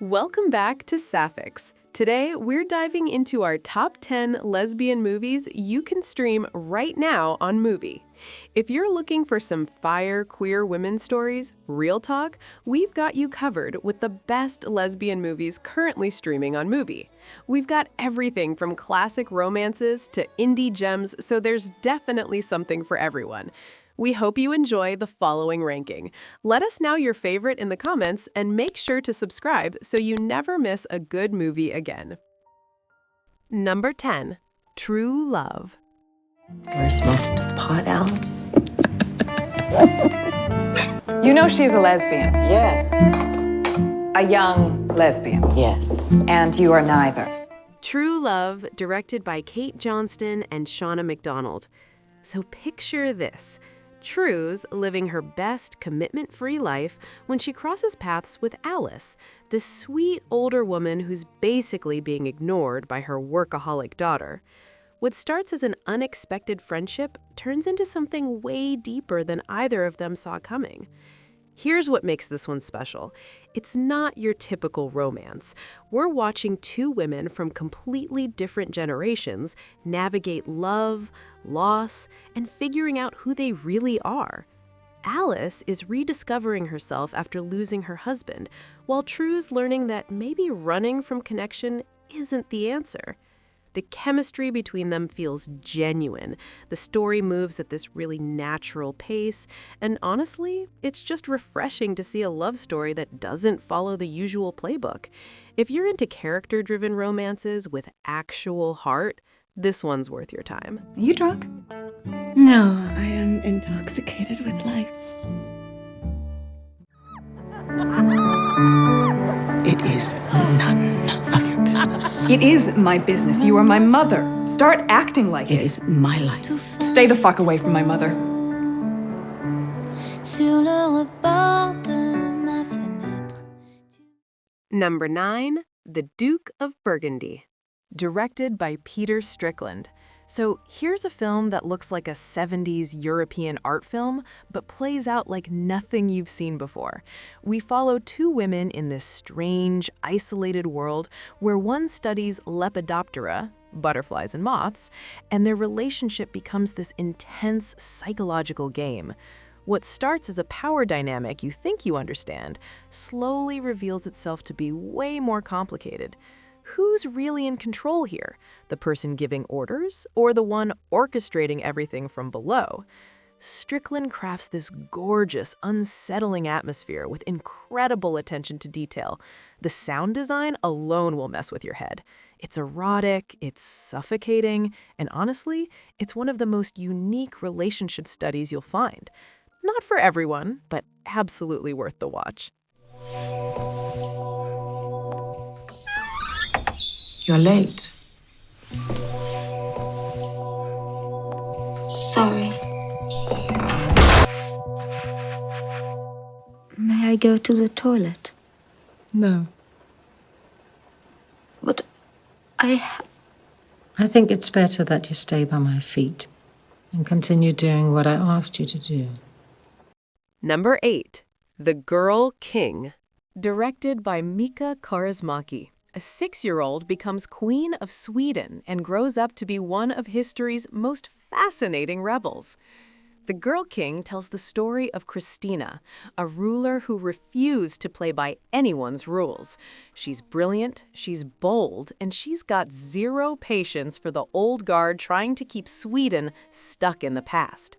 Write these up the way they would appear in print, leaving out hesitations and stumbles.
Welcome back to Sapphics. Today, we're diving into our top 10 lesbian movies you can stream right now on Mubi. If you're looking for some fire queer women stories, real talk, we've got you covered with the best lesbian movies currently streaming on Mubi. We've got everything from classic romances to indie gems, so there's definitely something for everyone. We hope you enjoy the following ranking. Let us know your favorite in the comments and make sure to subscribe so you never miss a good movie again. Number 10. Tru Love. Ever smoked pot, Alice? You know she's a lesbian. Yes. A young lesbian. Yes. And you are neither. Tru Love, directed by Kate Johnston and Shauna McDonald. So picture this. Tru's living her best commitment-free life when she crosses paths with Alice, this sweet older woman who's basically being ignored by her workaholic daughter. What starts as an unexpected friendship turns into something way deeper than either of them saw coming. Here's what makes this one special. It's not your typical romance. We're watching two women from completely different generations navigate love, loss, and figuring out who they really are. Alice is rediscovering herself after losing her husband, while Tru's learning that maybe running from connection isn't the answer. The chemistry between them feels genuine. The story moves at this really natural pace, and honestly, it's just refreshing to see a love story that doesn't follow the usual playbook. If you're into character-driven romances with actual heart, this one's worth your time. Are you drunk? No, I am intoxicated with life. It is none of your business. It is my business. You are my mother. Start acting like It it. is my life. Stay the fuck away from my mother. Sur le rebord de ma fenêtre. Number 9. The Duke of Burgundy. Directed by Peter Strickland. So here's a film that looks like a 70s European art film, but plays out like nothing you've seen before. We follow two women in this strange, isolated world where one studies Lepidoptera, butterflies and moths, and their relationship becomes this intense psychological game. What starts as a power dynamic you think you understand slowly reveals itself to be way more complicated. Who's really in control here? The person giving orders or the one orchestrating everything from below? Strickland crafts this gorgeous, unsettling atmosphere with incredible attention to detail. The sound design alone will mess with your head. It's erotic, it's suffocating, and honestly, it's one of the most unique relationship studies you'll find. Not for everyone, but absolutely worth the watch. You're late. Sorry. May I go to the toilet? No. But I think it's better that you stay by my feet and continue doing what I asked you to do. Number 8. The Girl King. Directed by Mika Kaurismäki. A 6-year-old becomes Queen of Sweden and grows up to be one of history's most fascinating rebels. The Girl King tells the story of Kristina, a ruler who refused to play by anyone's rules. She's brilliant, she's bold, and she's got zero patience for the old guard trying to keep Sweden stuck in the past.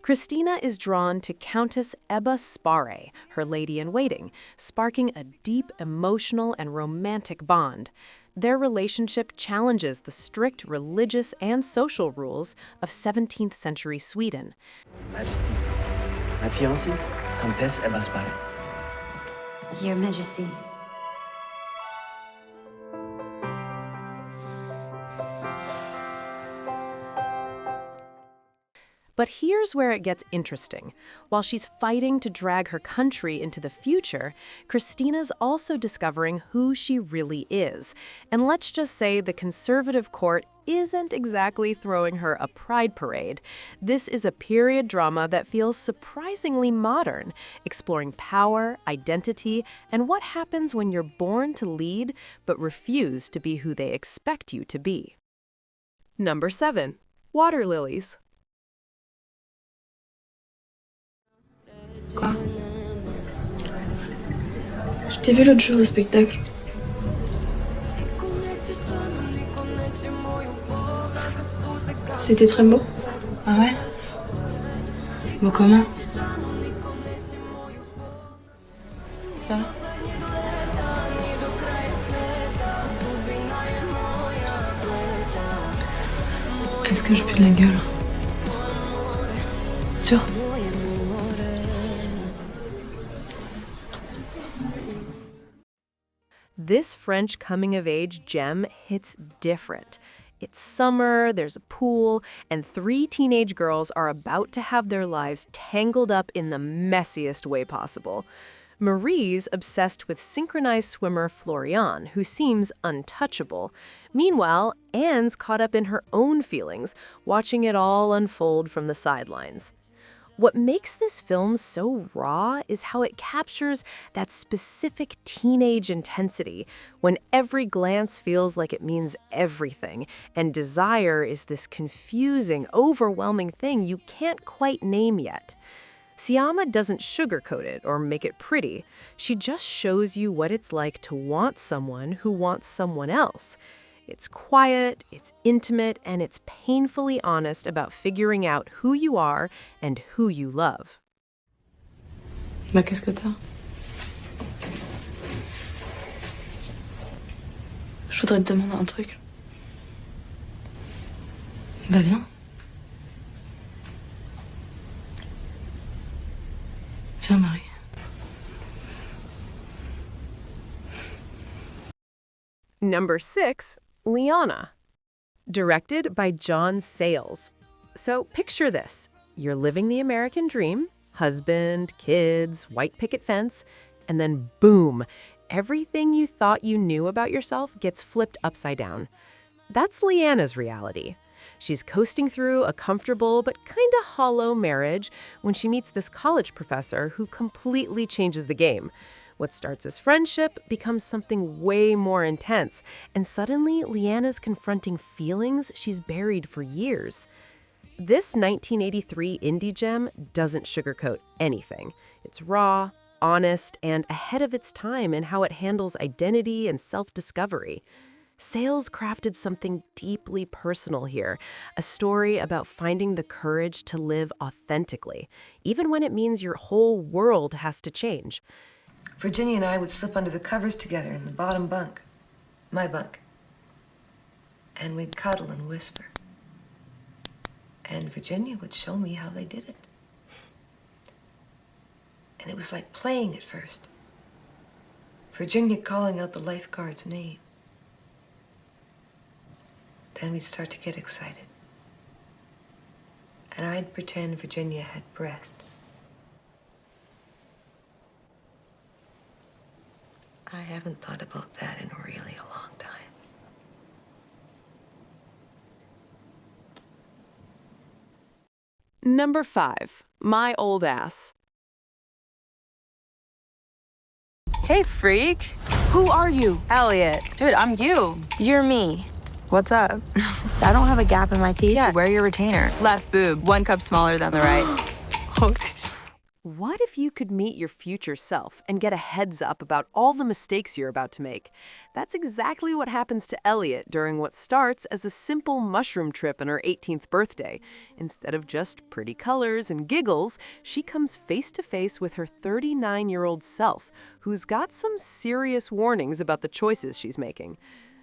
Kristina is drawn to Countess Ebba Sparre, her lady-in-waiting, sparking a deep emotional and romantic bond. Their relationship challenges the strict religious and social rules of 17th century Sweden. Majesty, my fiancée, Comtesse Ebba Sparre. Your Majesty. But But here's where it gets interesting. While she's fighting to drag her country into the future, Christina's also discovering who she really is. And let's just say the conservative court isn't exactly throwing her a pride parade. This is a period drama that feels surprisingly modern, exploring power, identity, and what happens when you're born to lead but refuse to be who they expect you to be. Number 7. Water Lilies. Quoi? Je t'ai vu l'autre jour au spectacle. C'était très beau. Ah ouais? Beau comment? Viens là. Est-ce que je pue de la gueule? Sûr? This French coming-of-age gem hits different. It's summer, there's a pool, and 3 teenage girls are about to have their lives tangled up in the messiest way possible. Marie's obsessed with synchronized swimmer Florian, who seems untouchable. Meanwhile, Anne's caught up in her own feelings, watching it all unfold from the sidelines. What makes this film so raw is how it captures that specific teenage intensity, when every glance feels like it means everything, and desire is this confusing, overwhelming thing you can't quite name yet. Siama doesn't sugarcoat it or make it pretty. She just shows you what it's like to want someone who wants someone else. It's quiet, it's intimate, and it's painfully honest about figuring out who you are and who you love. Bah, qu'est-ce que t'as? Je voudrais te demander un truc. Bah, viens. Viens, Marie. Number 6. Lianna. Directed by John Sayles. So picture this. You're living the American dream, husband, kids, white picket fence, and then boom, everything you thought you knew about yourself gets flipped upside down. That's Lianna's reality. She's coasting through a comfortable but kinda hollow marriage when she meets this college professor who completely changes the game. What starts as friendship becomes something way more intense, and suddenly Lianna's confronting feelings she's buried for years. This 1983 indie gem doesn't sugarcoat anything. It's raw, honest, and ahead of its time in how it handles identity and self-discovery. Sayles crafted something deeply personal here, a story about finding the courage to live authentically, even when it means your whole world has to change. Virginia and I would slip under the covers together in the bottom bunk, my bunk. And we'd cuddle and whisper. And Virginia would show me how they did it. And it was like playing at first. Virginia calling out the lifeguard's name. Then we'd start to get excited. And I'd pretend Virginia had breasts. I haven't thought about that in really a long time. Number 5. My Old Ass. Hey, freak. Who are you? Elliot. Dude, I'm you. You're me. What's up? I don't have a gap in my teeth. Yeah, wear your retainer. Left boob, 1 cup smaller than the right. What if you could meet your future self and get a heads up about all the mistakes you're about to make? That's exactly what happens to Elliot during what starts as a simple mushroom trip on her 18th birthday. Instead of just pretty colors and giggles, she comes face to face with her 39-year-old self, who's got some serious warnings about the choices she's making.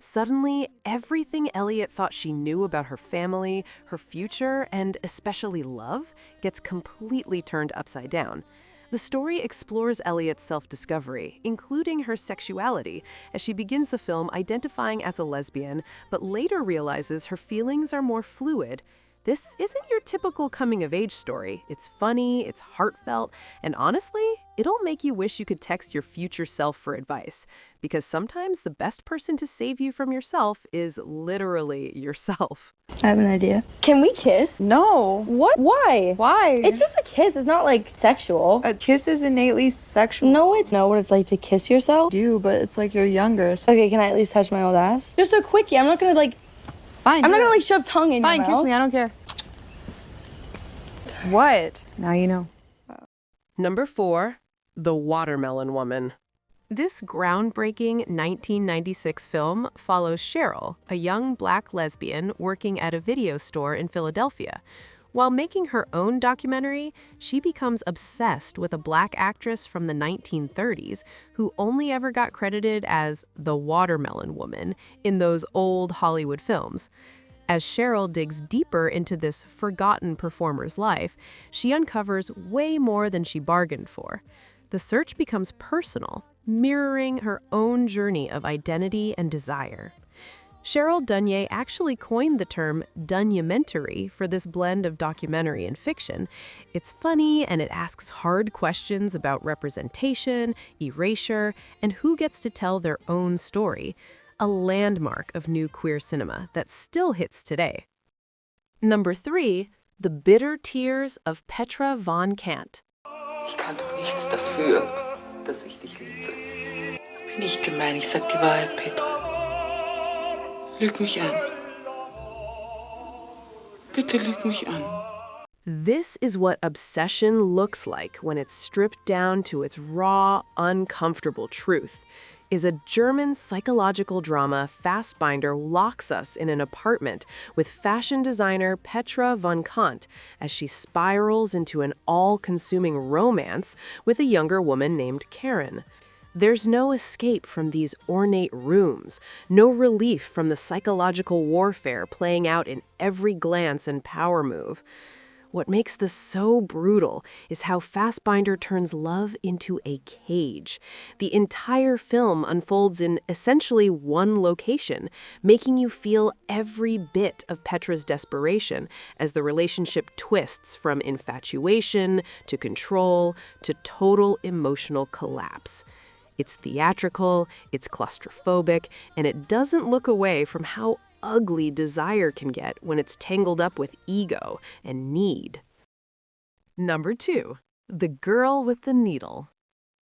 Suddenly, everything Elliot thought she knew about her family, her future, and especially love, gets completely turned upside down. The story explores Elliot's self-discovery, including her sexuality, as she begins the film identifying as a lesbian, but later realizes her feelings are more fluid. This isn't your typical coming-of-age story. It's funny, it's heartfelt, and honestly, it'll make you wish you could text your future self for advice. Because sometimes the best person to save you from yourself is literally yourself. I have an idea. Can we kiss? No. What? Why? Why? It's just a kiss. It's not like sexual. A kiss is innately sexual. No, it's know what it's like to kiss yourself. But it's like you're younger. So Okay, can I at least touch my old ass? Just a quickie. I'm not gonna like. fine. I'm not gonna like shove tongue in your mouth. Fine, kiss me. I don't care. What? Now you know. Number 4, The Watermelon Woman. This groundbreaking 1996 film follows Cheryl, a young black lesbian working at a video store in Philadelphia. While making her own documentary, she becomes obsessed with a black actress from the 1930s who only ever got credited as the Watermelon Woman in those old Hollywood films. As Cheryl digs deeper into this forgotten performer's life, she uncovers way more than she bargained for. The search becomes personal, mirroring her own journey of identity and desire. Cheryl Dunye actually coined the term "dunyumentary" for this blend of documentary and fiction. It's funny and it asks hard questions about representation, erasure, and who gets to tell their own story. A landmark of new queer cinema that still hits today. Number 3, The Bitter Tears of Petra von Kant. Ich kann doch nichts dafür, dass ich dich liebe. Bin ich gemein, ich sag die Wahrheit, Petra. Lüg mich an. Bitte lüg mich an. This is what obsession looks like when it's stripped down to its raw, uncomfortable truth. Is a German psychological drama, Fassbinder locks us in an apartment with fashion designer Petra von Kant as she spirals into an all-consuming romance with a younger woman named Karen. There's no escape from these ornate rooms, no relief from the psychological warfare playing out in every glance and power move. What makes this so brutal is how Fassbinder turns love into a cage. The entire film unfolds in essentially one location, making you feel every bit of Petra's desperation as the relationship twists from infatuation to control to total emotional collapse. It's theatrical, it's claustrophobic, and it doesn't look away from how ugly desire can get when it's tangled up with ego and need. Number 2, The Girl with the Needle.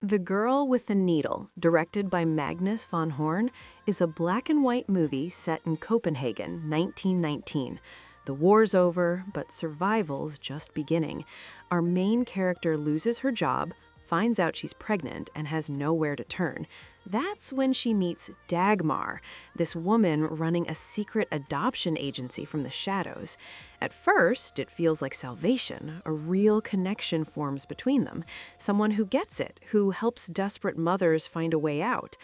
The Girl with the Needle, directed by Magnus von Horn, is a black and white movie set in Copenhagen, 1919. The war's over, but survival's just beginning. Our main character loses her job, finds out she's pregnant, and has nowhere to turn. That's when she meets Dagmar, this woman running a secret adoption agency from the shadows. At first, it feels like salvation. A real connection forms between them. Someone who gets it, who helps desperate mothers find a way out.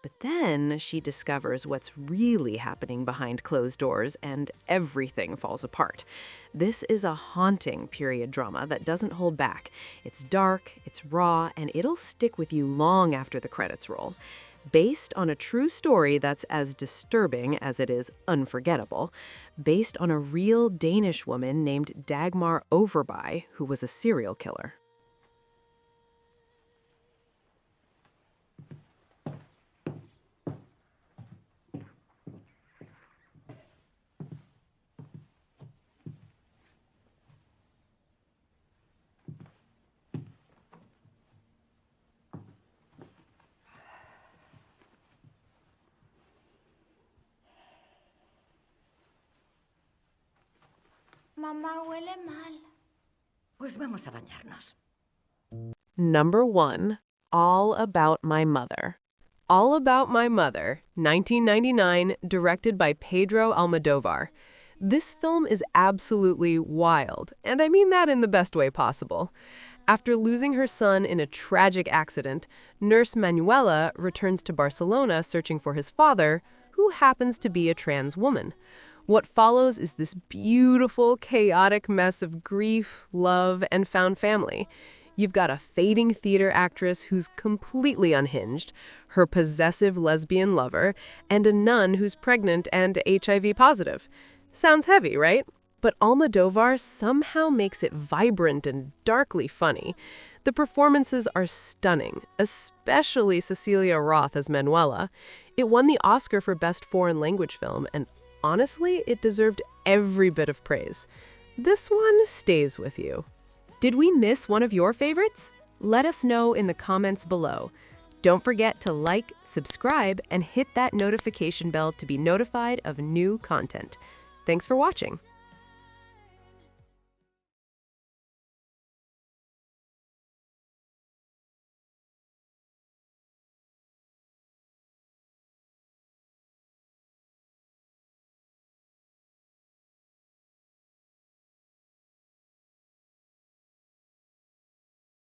But then she discovers what's really happening behind closed doors and everything falls apart. This is a haunting period drama that doesn't hold back. It's dark, it's raw, and it'll stick with you long after the credits roll. Based on a true story that's as disturbing as it is unforgettable. Based on a real Danish woman named Dagmar Overby, who was a serial killer. Mamá huele mal. Pues vamos a bañarnos. Number 1, All About My Mother. All About My Mother, 1999, directed by Pedro Almodovar. This film is absolutely wild, and I mean that in the best way possible. After losing her son in a tragic accident, nurse Manuela returns to Barcelona searching for his father, who happens to be a trans woman. What follows is this beautiful, chaotic mess of grief, love, and found family. You've got a fading theater actress who's completely unhinged, her possessive lesbian lover, and a nun who's pregnant and HIV positive. Sounds heavy, right? but Almodovar somehow makes it vibrant and darkly funny. The performances are stunning, especially Cecilia Roth as Manuela. It won the Oscar for Best Foreign Language Film, and honestly, it deserved every bit of praise. This one stays with you. Did we miss one of your favorites? Let us know in the comments below. Don't forget to like, subscribe, and hit that notification bell to be notified of new content. Thanks for watching.